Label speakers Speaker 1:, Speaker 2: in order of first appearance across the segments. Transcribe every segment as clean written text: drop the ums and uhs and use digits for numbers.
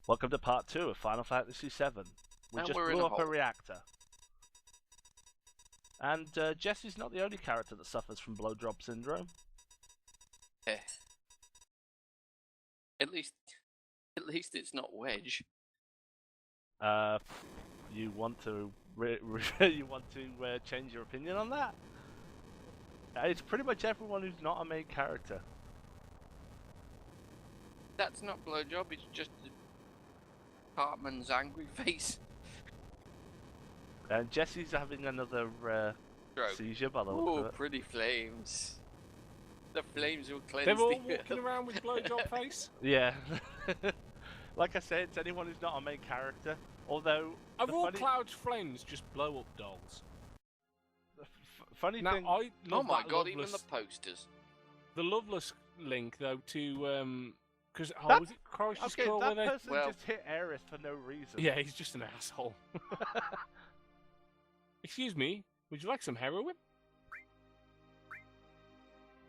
Speaker 1: Welcome to part 2 of Final Fantasy VII. We
Speaker 2: And
Speaker 1: just
Speaker 2: we're in
Speaker 1: blew
Speaker 2: a
Speaker 1: up a
Speaker 2: hole.
Speaker 1: reactor. And Jesse's not the only character that suffers from blowjob syndrome.
Speaker 2: Eh. At least it's not Wedge.
Speaker 1: You want to change your opinion on that? It's pretty much everyone who's not a main character.
Speaker 2: That's not blowjob. It's just Cartman's angry face.
Speaker 1: And Jesse's having another
Speaker 2: Stroke.
Speaker 1: seizure by the look
Speaker 2: Ooh,
Speaker 1: of it.
Speaker 2: pretty flames. The flames will cleanse
Speaker 3: They're all
Speaker 2: the
Speaker 3: walking
Speaker 2: earth.
Speaker 3: around with blowjob face.
Speaker 1: Yeah. Like I said, it's anyone who's not a main character. Although
Speaker 3: Are
Speaker 1: the
Speaker 3: all
Speaker 1: funny,
Speaker 3: Cloud's flames just blow up dolls?
Speaker 1: the funny
Speaker 3: Now
Speaker 1: thing.
Speaker 3: I
Speaker 2: Oh
Speaker 3: love
Speaker 2: my
Speaker 3: that
Speaker 2: god, even
Speaker 3: Loveless,
Speaker 2: the posters.
Speaker 3: the Loveless link though to because
Speaker 1: That-
Speaker 3: was it Crisis
Speaker 1: Okay,
Speaker 3: Core
Speaker 1: that
Speaker 3: where they?
Speaker 1: person
Speaker 2: Well-
Speaker 1: just hit Aerith for no reason.
Speaker 3: Yeah, he's just an asshole. Excuse me, would you like some heroin?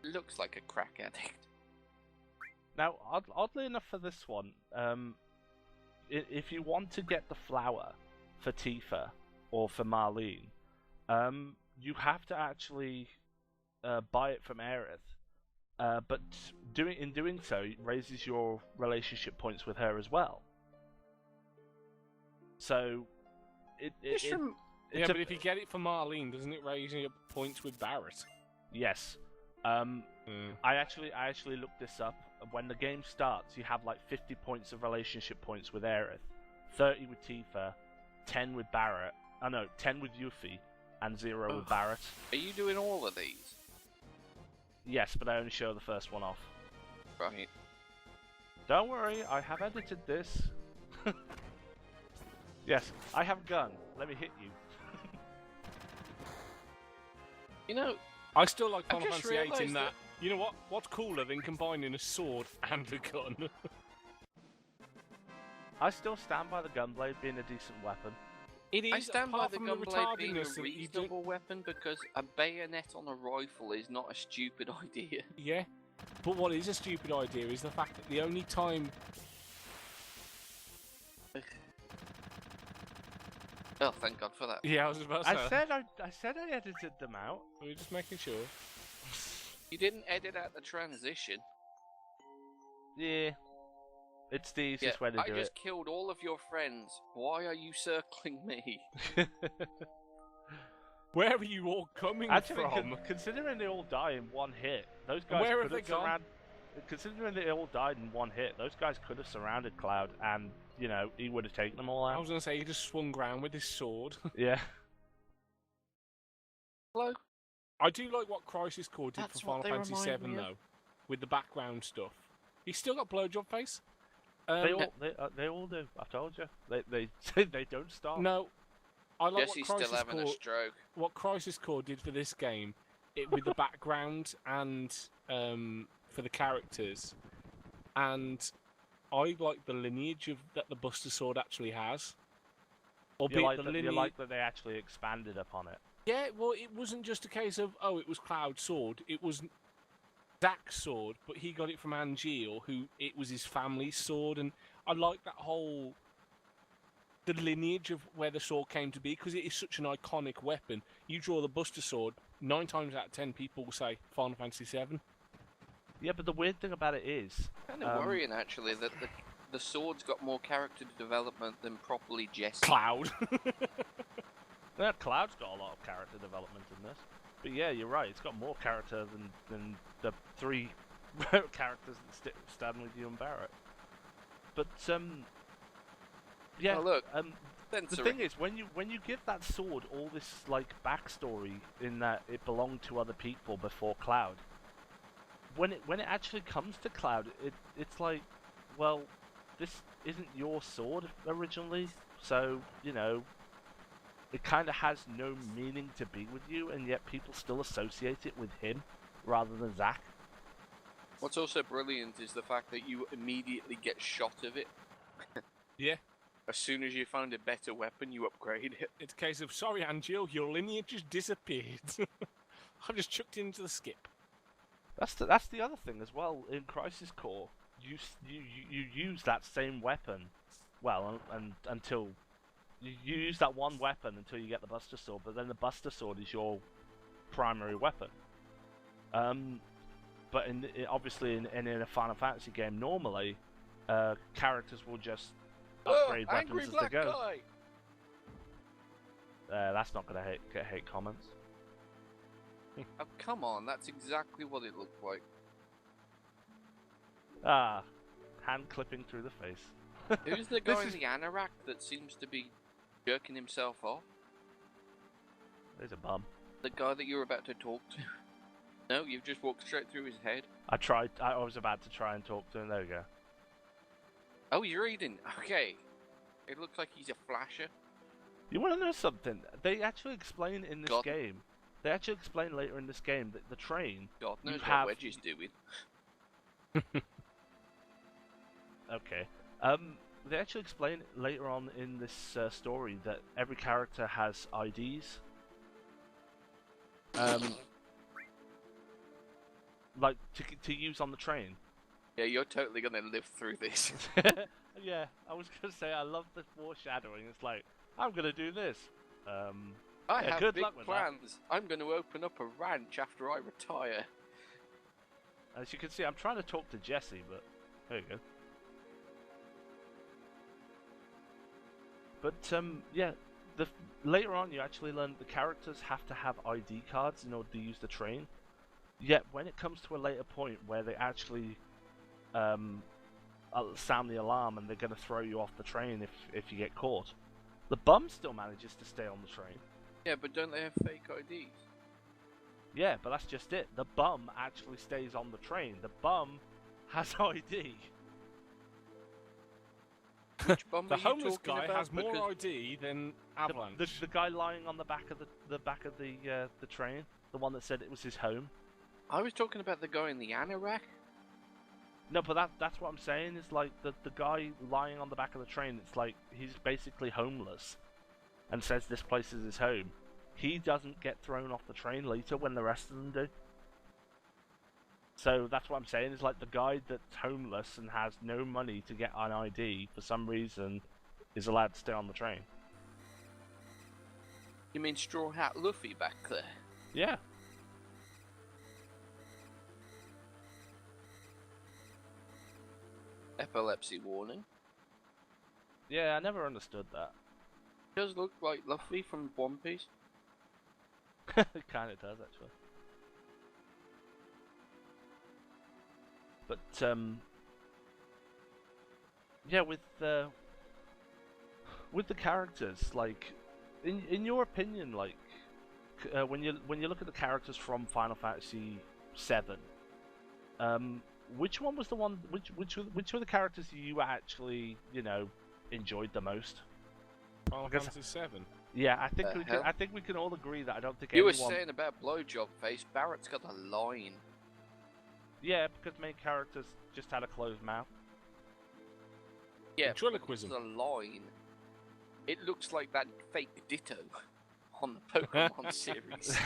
Speaker 2: Looks like a crack addict.
Speaker 1: Now, oddly enough for this one, if you want to get the flower for Tifa or for Marlene, you have to actually buy it from Aerith. But in doing so, it raises your relationship points with her as well. So, it's
Speaker 3: Yeah, but if you get it for Marlene, doesn't it raise your points with Barrett?
Speaker 1: yes. I actually looked this up. When the game starts, you have like 50 points of relationship points with Aerith, 30 with Tifa, 10 with Barrett. 10 with Yuffie, and 0 with Barrett.
Speaker 2: Are you doing all of these?
Speaker 1: Yes, but I only show the first one off.
Speaker 2: Right.
Speaker 1: Don't worry, I have edited this. Yes, I have a gun. Let me hit you.
Speaker 2: You know,
Speaker 3: I still like
Speaker 2: I've
Speaker 3: Final
Speaker 2: just
Speaker 3: Fantasy VIII in
Speaker 2: realised
Speaker 3: that.
Speaker 2: that-
Speaker 3: You know what? What's cooler than combining a sword and a gun?
Speaker 1: I still stand by the gunblade being a decent weapon.
Speaker 3: It is.
Speaker 2: I stand by
Speaker 3: apart
Speaker 2: the
Speaker 3: from
Speaker 2: gunblade being a
Speaker 3: retardedness that you don't-
Speaker 2: reasonable weapon because a bayonet on a rifle is not a stupid idea.
Speaker 3: Yeah, but what is a stupid idea is the fact that the only time.
Speaker 2: Oh, thank God for that.
Speaker 3: Yeah, I was about to say.
Speaker 1: I said I edited them out.
Speaker 3: We were just making sure.
Speaker 2: You didn't edit out the transition.
Speaker 1: Yeah, it's the
Speaker 2: Yeah,
Speaker 1: easiest way to
Speaker 2: I
Speaker 1: do
Speaker 2: just killed all of your friends. Why are you circling me?
Speaker 1: it.
Speaker 3: Where are you all coming
Speaker 1: Actually,
Speaker 3: from?
Speaker 1: considering they all die in one hit, those guys
Speaker 3: Where
Speaker 1: could
Speaker 3: have they gone?
Speaker 1: Considering they all died in one hit, those guys could have surrounded Cloud, and he would have taken them all
Speaker 3: I
Speaker 1: out.
Speaker 3: was gonna say he just swung round with his sword.
Speaker 1: Yeah.
Speaker 2: Hello?
Speaker 3: I do like what Crisis Core did
Speaker 2: That's
Speaker 3: for
Speaker 2: what
Speaker 3: Final
Speaker 2: they
Speaker 3: Fantasy
Speaker 2: remind
Speaker 3: VII
Speaker 2: me of.
Speaker 3: though, with the background stuff. He's still got blowjob face.
Speaker 1: They all do. I told you. They don't stop.
Speaker 3: No, I like
Speaker 2: Jesse's
Speaker 3: what
Speaker 2: still
Speaker 3: Crisis
Speaker 2: having a
Speaker 3: Core.
Speaker 2: stroke.
Speaker 3: What Crisis Core did for this game, with the background and for the characters, and I like the lineage that the Buster Sword actually has.
Speaker 1: You like that they actually expanded upon it.
Speaker 3: Yeah, well, it wasn't just a case of it was Cloud's sword. It was Zack's sword, but he got it from Angeal, who it was his family's sword, and I like that whole the lineage of where the sword came to be because it is such an iconic weapon. You draw the Buster Sword, 9 times out of 10 people will say Final Fantasy VII.
Speaker 1: Yeah, but the weird thing about it is,
Speaker 2: Kind of worrying actually that the sword's got more character development than properly Jesse.
Speaker 3: Cloud.
Speaker 1: Cloud's got a lot of character development in this. But yeah, you're right. It's got more character than the 3 characters that stand with you and Barrett. But yeah.
Speaker 2: Oh, look,
Speaker 1: The
Speaker 2: censor
Speaker 1: thing
Speaker 2: it.
Speaker 1: is, when you give that sword all this like backstory in that it belonged to other people before Cloud, when it actually comes to Cloud, it's like, well, this isn't your sword originally, so it kind of has no meaning to be with you, and yet people still associate it with him rather than Zack.
Speaker 2: What's also brilliant is the fact that you immediately get shot of it.
Speaker 3: Yeah.
Speaker 2: As soon as you find a better weapon, you upgrade it.
Speaker 3: It's a case of, sorry, Angeal, your lineage just disappeared. I've just chucked it into the skip.
Speaker 1: That's the other thing as well. In Crisis Core, you use that same weapon well, and until you use that one weapon until you get the Buster Sword, but then the Buster Sword is your primary weapon. But obviously in a Final Fantasy game, normally characters will just upgrade weapons as they go.
Speaker 2: Guy.
Speaker 1: That's not going to get hate comments.
Speaker 2: Oh, come on, that's exactly what it looked like.
Speaker 1: Hand clipping through the face.
Speaker 2: Who's the guy in the anorak that seems to be jerking himself off?
Speaker 1: There's a bum.
Speaker 2: The guy that you were about to talk to? No, you've just walked straight through his head.
Speaker 1: I was about to try and talk to him. There we go.
Speaker 2: Oh, he's reading. Okay. It looks like he's a flasher.
Speaker 1: You want to know something? They actually explain in this game. They actually explain later in this game that the train.
Speaker 2: God knows what Wedge is doing.
Speaker 1: Okay. They actually explain later on in this story that every character has IDs. Like to use on the train.
Speaker 2: Yeah, you're totally gonna live through this.
Speaker 1: Yeah, I was gonna say I love the foreshadowing. It's like I'm gonna do this.
Speaker 2: I have
Speaker 1: good
Speaker 2: big
Speaker 1: luck with
Speaker 2: plans. I'm gonna open up a ranch after I retire.
Speaker 1: As you can see, I'm trying to talk to Jesse, but there you go. But yeah, later on you actually learn the characters have to have ID cards in order to use the train. Yet when it comes to a later point where they actually sound the alarm and they're going to throw you off the train if you get caught, the bum still manages to stay on the train.
Speaker 2: Yeah, but don't they have fake IDs?
Speaker 1: Yeah, but that's just it. The bum actually stays on the train. The bum has ID.
Speaker 2: Which bum
Speaker 3: The
Speaker 2: are you
Speaker 3: homeless
Speaker 2: talking
Speaker 3: guy
Speaker 2: about?
Speaker 3: has more
Speaker 2: Because
Speaker 3: ID than Avalanche.
Speaker 1: The guy lying on the back of the train, the one that said it was his home.
Speaker 2: I was talking about the guy in the anorak.
Speaker 1: No, but that's what I'm saying. Is like the guy lying on the back of the train. It's like he's basically homeless, and says this place is his home. He doesn't get thrown off the train later when the rest of them do. So that's what I'm saying. Is like the guy that's homeless and has no money to get an ID for some reason is allowed to stay on the train.
Speaker 2: You mean Straw Hat Luffy back there?
Speaker 1: Yeah.
Speaker 2: Epilepsy warning.
Speaker 1: Yeah, I never understood that.
Speaker 2: Does look like Luffy from One Piece.
Speaker 1: It kind of does, actually. But yeah, with the characters, like, in your opinion, like, when you look at the characters from Final Fantasy VII, which one was the one? Which were the characters you actually enjoyed the most?
Speaker 3: Final Fantasy VII.
Speaker 1: Yeah, I think we can all agree that I don't think
Speaker 2: You
Speaker 1: anyone...
Speaker 2: were saying about Blowjob Face. Barrett's got a line.
Speaker 1: Yeah, because main characters just had a closed mouth.
Speaker 2: Yeah,
Speaker 3: Ventriloquism.
Speaker 2: The line. It looks like that fake Ditto on the Pokemon series.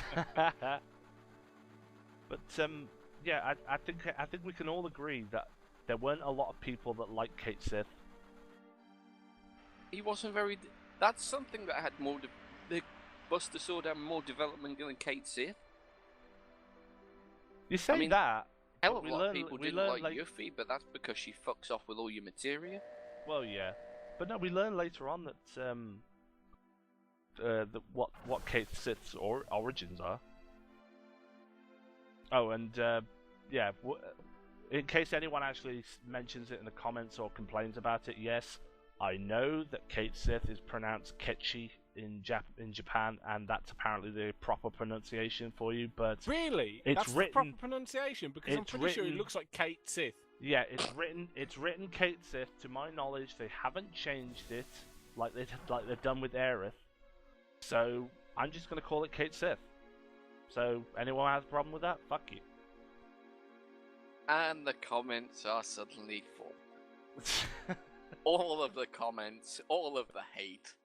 Speaker 1: But yeah, I think we can all agree that there weren't a lot of people that liked Cait Sith.
Speaker 2: He wasn't very. That's something that had more. The Buster Sword had more development than Cait Sith.
Speaker 1: You say that.
Speaker 2: Hell of a lot of people didn't like Yuffie, but that's because she fucks off with all your materia.
Speaker 1: Well, yeah, but no, we learn later on that what Cait Sith's origins are. Oh, and yeah, in case anyone actually mentions it in the comments or complains about it, yes, I know that Cait Sith is pronounced Ketchi in Japan, and that's apparently the proper pronunciation for you. But
Speaker 3: really, that's the proper pronunciation, because I'm pretty sure it looks like Cait Sith.
Speaker 1: Yeah, it's written Cait Sith. To my knowledge, they haven't changed it like they've done with Aerith. So I'm just gonna call it Cait Sith. So anyone has a problem with that? Fuck you.
Speaker 2: And the comments are suddenly full. All of the comments, all of the hate.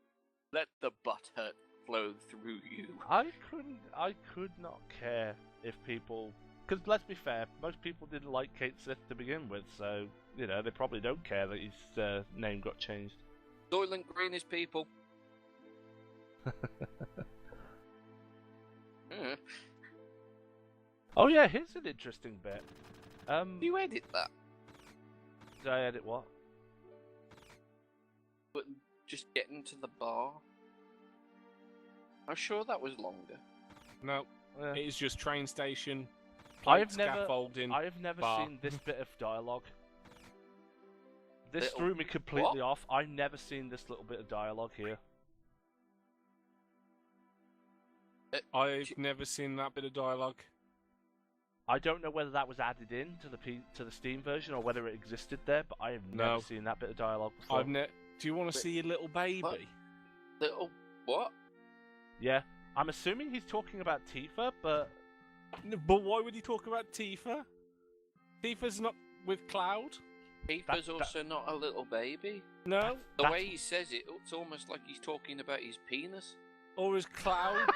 Speaker 2: Let the butthurt flow through you.
Speaker 1: I could not care if people... Because let's be fair, most people didn't like Cait Sith to begin with, so, they probably don't care that his name got changed.
Speaker 2: Soylent Green is people.
Speaker 1: Oh yeah, here's an interesting bit.
Speaker 2: You edit that?
Speaker 1: Did I edit what?
Speaker 2: But just getting to the bar? I'm sure that was longer.
Speaker 3: No,
Speaker 1: Yeah.
Speaker 3: it is just train station,
Speaker 1: I've
Speaker 3: plate,
Speaker 1: never
Speaker 3: scaffolding.
Speaker 1: seen this bit of dialogue. This
Speaker 2: Little-
Speaker 1: threw me completely
Speaker 2: what?
Speaker 1: off. I've never seen this little bit of dialogue here.
Speaker 3: I've never seen that bit of dialogue.
Speaker 1: I don't know whether that was added in to the Steam version or whether it existed there, but I have never seen that bit of dialogue before.
Speaker 3: Do you want to
Speaker 2: Wait,
Speaker 3: see a little baby?
Speaker 2: what? Little what?
Speaker 1: Yeah, I'm assuming he's talking about Tifa, but
Speaker 3: No, but why would he talk about Tifa? Tifa's not with Cloud.
Speaker 2: Tifa's also not a little baby.
Speaker 3: No,
Speaker 2: The way he says it, it's almost like he's talking about his penis.
Speaker 3: or is Cloud,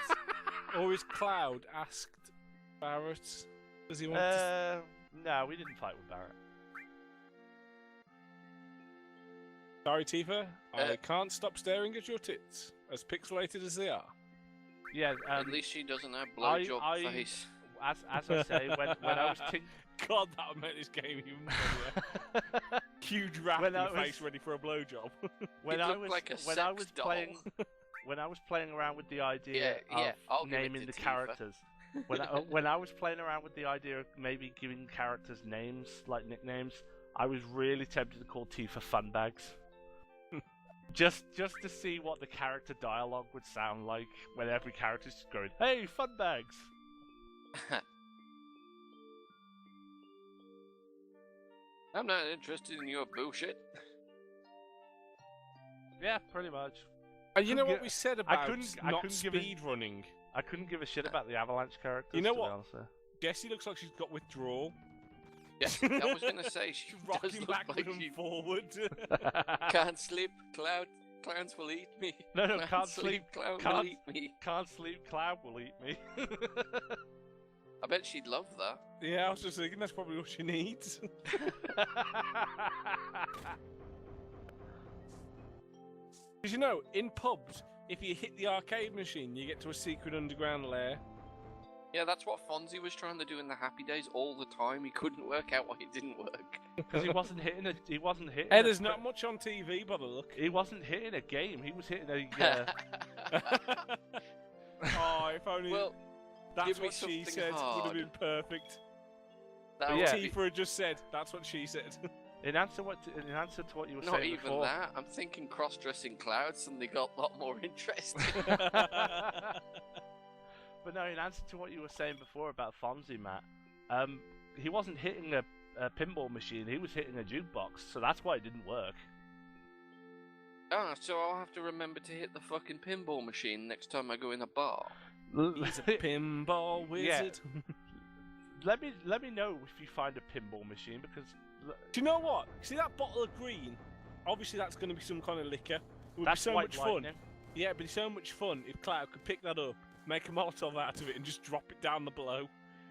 Speaker 3: asked Barrett? Does he want to?
Speaker 1: no, we didn't fight with Barrett.
Speaker 3: Sorry, Tifa. I can't stop staring at your tits, as pixelated as they are.
Speaker 1: Yeah,
Speaker 2: At least she doesn't have blowjob face.
Speaker 1: as I say, when I was
Speaker 3: God, that would make this game even funnier. Huge rat
Speaker 1: When
Speaker 3: in
Speaker 1: I
Speaker 3: the
Speaker 1: was-
Speaker 3: face, ready for a blowjob.
Speaker 1: when
Speaker 2: It
Speaker 1: I
Speaker 2: looked
Speaker 1: was
Speaker 2: like a
Speaker 1: when I
Speaker 2: sex
Speaker 1: was
Speaker 2: doll.
Speaker 1: playing when I was playing around with the idea
Speaker 2: Yeah, I'll
Speaker 1: of
Speaker 2: give it
Speaker 1: naming
Speaker 2: to
Speaker 1: the
Speaker 2: Tifa.
Speaker 1: characters. When I was playing around with the idea of maybe giving characters names, like nicknames, I was really tempted to call Tifa Funbags. just to see what the character dialogue would sound like when every character's just going, "Hey, Funbags!"
Speaker 2: I'm not interested in your bullshit.
Speaker 1: Yeah, pretty much.
Speaker 3: And you know
Speaker 1: Couldn't
Speaker 3: what
Speaker 1: gi-
Speaker 3: we said
Speaker 1: I
Speaker 3: about
Speaker 1: couldn't
Speaker 3: not
Speaker 1: give a-
Speaker 3: speed running?
Speaker 1: I couldn't give a shit about the Avalanche characters.
Speaker 3: You know
Speaker 1: to
Speaker 3: what?
Speaker 1: Be honest there.
Speaker 3: Jessie looks like she's got withdrawal.
Speaker 2: Yeah, I was gonna say she does
Speaker 3: Rocking
Speaker 2: look
Speaker 3: backward
Speaker 2: like
Speaker 3: and
Speaker 2: she
Speaker 3: forward.
Speaker 2: can't sleep. Clowns will eat me.
Speaker 1: No,
Speaker 2: Clowns
Speaker 1: can't sleep.
Speaker 2: Clown
Speaker 1: Can't-
Speaker 2: will eat me.
Speaker 1: Can't sleep. Cloud will eat me.
Speaker 2: I bet she'd love that.
Speaker 3: Yeah, I was just thinking that's probably what she needs. Because you know, in pubs, if you hit the arcade machine, you get to a secret underground lair.
Speaker 2: Yeah, that's what Fonzie was trying to do in the Happy Days all the time. He couldn't work out why it didn't work.
Speaker 1: Because he wasn't hitting a. He wasn't hitting.
Speaker 3: Hey,
Speaker 1: a
Speaker 3: there's
Speaker 1: fr-
Speaker 3: not much on TV by the look.
Speaker 1: He wasn't hitting a game. He was hitting a.
Speaker 3: Oh, if only
Speaker 2: Well,
Speaker 3: that's
Speaker 2: give me
Speaker 3: what she
Speaker 2: something
Speaker 3: said would have
Speaker 2: hard.
Speaker 3: been perfect.
Speaker 2: that
Speaker 1: Yeah.
Speaker 2: would
Speaker 3: Tifa had just said, that's what she said.
Speaker 1: in answer to what you were
Speaker 2: be, not
Speaker 1: saying
Speaker 2: even
Speaker 1: before.
Speaker 2: that. I'm thinking cross-dressing clouds, and they got a lot more interesting.
Speaker 1: But no, in answer to what you were saying before about Fonzie, Matt, he wasn't hitting a pinball machine. He was hitting a jukebox, so that's why it didn't work.
Speaker 2: Ah, so I'll have to remember to hit the fucking pinball machine next time I go in a bar.
Speaker 3: He's a pinball
Speaker 1: Yeah.
Speaker 3: wizard.
Speaker 1: Let me know if you find a pinball machine because
Speaker 3: Do you know what? See that bottle of green? Obviously that's going to be some kind of liquor. It would
Speaker 1: that's
Speaker 3: be so
Speaker 1: white
Speaker 3: much fun.
Speaker 1: lightning.
Speaker 3: Yeah, it'd be so much fun if Cloud could pick that up, make a Molotov out of it, and just drop it down the below.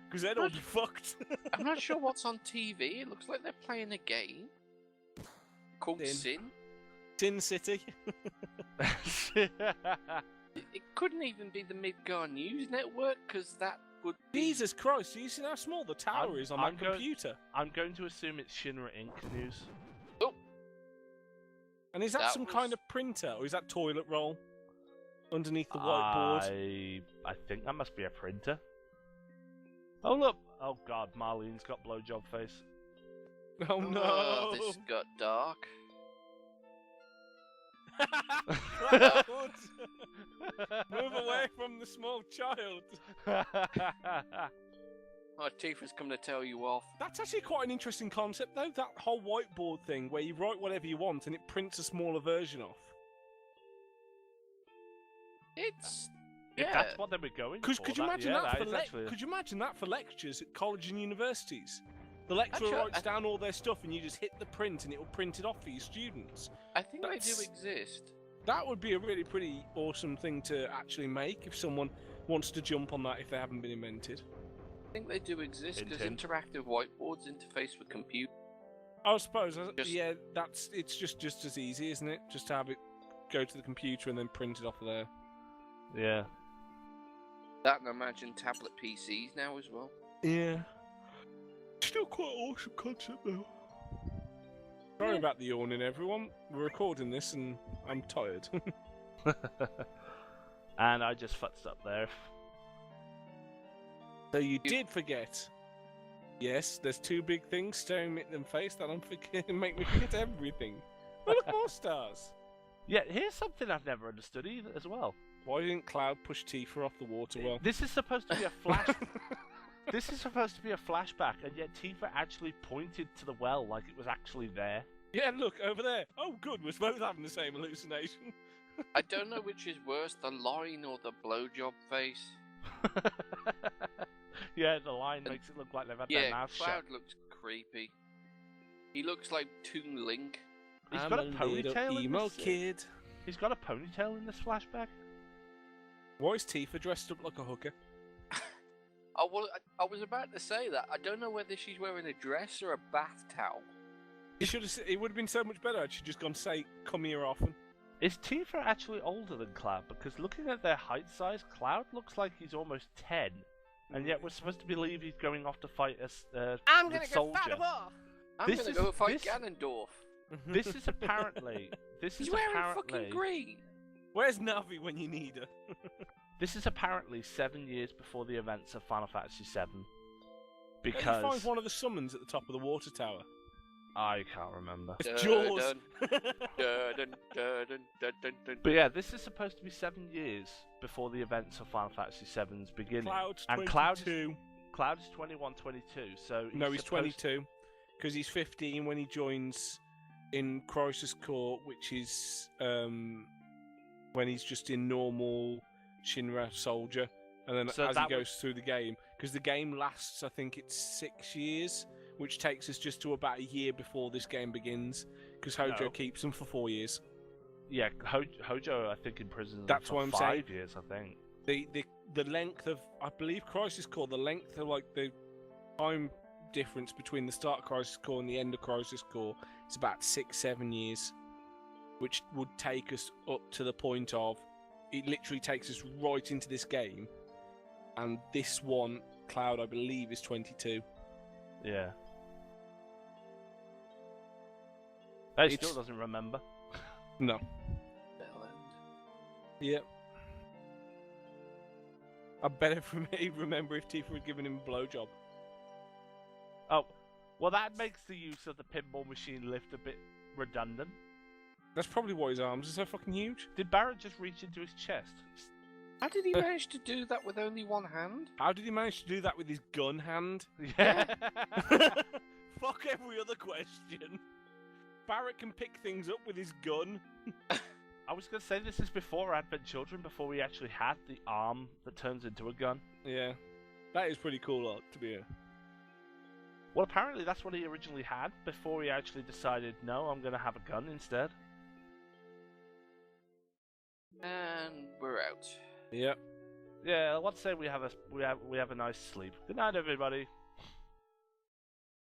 Speaker 3: Because they'd all be fucked.
Speaker 2: I'm not sure what's on TV. It looks like they're playing a game called
Speaker 3: Sin.
Speaker 2: Sin.
Speaker 3: Sin City.
Speaker 2: It couldn't even be the Midgar News Network, because that would be...
Speaker 3: Jesus Christ, do you see how small the tower is on
Speaker 1: I'm
Speaker 3: that
Speaker 1: going-
Speaker 3: computer?
Speaker 1: I'm going to assume it's Shinra Inc. news.
Speaker 3: And is that,
Speaker 2: That
Speaker 3: some
Speaker 2: was-
Speaker 3: kind of printer, or is that toilet roll underneath the whiteboard?
Speaker 1: I think that must be a printer. Oh look! Oh god, Marlene's got blowjob face.
Speaker 3: Oh no!
Speaker 2: Oh, this got dark.
Speaker 3: Cloud! Move away from the small child.
Speaker 2: Oh, Tifa's come to tell you off.
Speaker 3: That's actually quite an interesting concept, though. That whole whiteboard thing, where you write whatever you want and it prints a smaller version off.
Speaker 2: It's...
Speaker 1: If
Speaker 2: Yeah.
Speaker 1: that's what they were going for,
Speaker 3: Could you imagine
Speaker 1: yeah,
Speaker 3: that for
Speaker 1: is actually...
Speaker 3: Could you imagine that for lectures at college and universities? The lecturer
Speaker 2: Actually,
Speaker 3: writes down all their stuff, and you just hit the print, and it will print it off for your students.
Speaker 2: I think they
Speaker 3: That's-
Speaker 2: do exist.
Speaker 3: That would be a really pretty awesome thing to actually make if someone wants to jump on that if they haven't been invented.
Speaker 2: I think they do exist,
Speaker 1: Hint,
Speaker 2: because
Speaker 1: hint.
Speaker 2: interactive whiteboards interface with computers.
Speaker 3: I suppose,
Speaker 2: Just-
Speaker 3: yeah, it's just as easy, isn't it? Just to have it go to the computer and then print it off of there.
Speaker 1: Yeah.
Speaker 2: That and imagine tablet PCs now as well.
Speaker 3: Yeah. Still quite awesome concept though. Sorry about the yawning, everyone. We're recording this and I'm tired.
Speaker 1: And I just futzed up there.
Speaker 3: So you did forget. Yes, there's two big things staring me at them face that'll make me forget everything. Oh, look, more stars.
Speaker 1: Yeah, here's something I've never understood either as well.
Speaker 3: Why didn't Cloud push Tifa off the water well?
Speaker 1: This is supposed to be a flash. This is supposed to be a flashback, and yet Tifa actually pointed to the well like it was actually there.
Speaker 3: Yeah, look, over there. Oh, good, we're both having the same hallucination.
Speaker 2: I don't know which is worse, the line or the blowjob face.
Speaker 1: Yeah, the line makes it look like they've had their mouth shut.
Speaker 2: Cloud looks creepy. He looks like Toon Link.
Speaker 1: He's got a ponytail in this.
Speaker 3: Kid.
Speaker 1: He's got a ponytail in this flashback.
Speaker 3: Why is Tifa dressed up like a hooker?
Speaker 2: I was about to say that. I don't know whether she's wearing a dress or a bath towel.
Speaker 3: It would have been so much better had she just gone say, "Come here often."
Speaker 1: Is Tifa actually older than Cloud? Because looking at their height size, Cloud looks like he's almost 10. And yet we're supposed to believe he's going off to fight
Speaker 2: I'm
Speaker 1: the
Speaker 2: gonna
Speaker 1: soldier.
Speaker 2: go fight off. I'm gonna go fight Ganondorf.
Speaker 1: This is apparently...
Speaker 2: He's wearing fucking green.
Speaker 3: Where's Navi when you need her?
Speaker 1: This is apparently 7 years before the events of Final Fantasy VII. Because...
Speaker 3: Don't you find one of the summons at the top of the water tower?
Speaker 1: I can't remember.
Speaker 3: It's Jaws!
Speaker 1: But yeah, this is supposed to be 7 years before the events of Final Fantasy VII's beginning.
Speaker 3: Cloud's
Speaker 1: and
Speaker 3: 22.
Speaker 1: Cloud is 21, 22, so...
Speaker 3: No, he's 22. Because he's 15 when he joins in Crisis Core, which is when he's just in normal Shinra soldier. And then as he goes through the game, because the game lasts, I think it's 6 years, which takes us just to about a year before this game begins, because Hojo keeps them for 4 years.
Speaker 1: Yeah, Hojo, I think, imprisons
Speaker 3: That's
Speaker 1: them
Speaker 3: what I'm
Speaker 1: for
Speaker 3: saying.
Speaker 1: 5 years, I think.
Speaker 3: The length of, I believe, Crisis Core, the length of, like, the time difference between the start of Crisis Core and the end of Crisis Core is about 6-7 years, which would take us up to the point of, it literally takes us right into this game, and this one, Cloud, I believe, is 22.
Speaker 1: Yeah. He still doesn't remember.
Speaker 3: No. Yep. I bet he'd remember if Tifa had given him a blowjob.
Speaker 1: Oh, well, that makes the use of the pinball machine lift a bit redundant.
Speaker 3: That's probably why his arms are so fucking huge.
Speaker 1: Did Barrett just reach into his chest?
Speaker 2: How did he manage to do that with only one hand?
Speaker 3: How did he manage to do that with his gun hand?
Speaker 1: Yeah.
Speaker 3: Fuck every other question. Barrett can pick things up with his gun.
Speaker 1: I was going to say this is before Advent Children, before we actually had the arm that turns into a gun.
Speaker 3: Yeah. That is pretty cool, to be honest.
Speaker 1: Well, apparently that's what he originally had before he actually decided, no, I'm going to have a gun instead.
Speaker 2: And we're out.
Speaker 3: Yep.
Speaker 1: Yeah, let's say we have a nice sleep. Good night, everybody.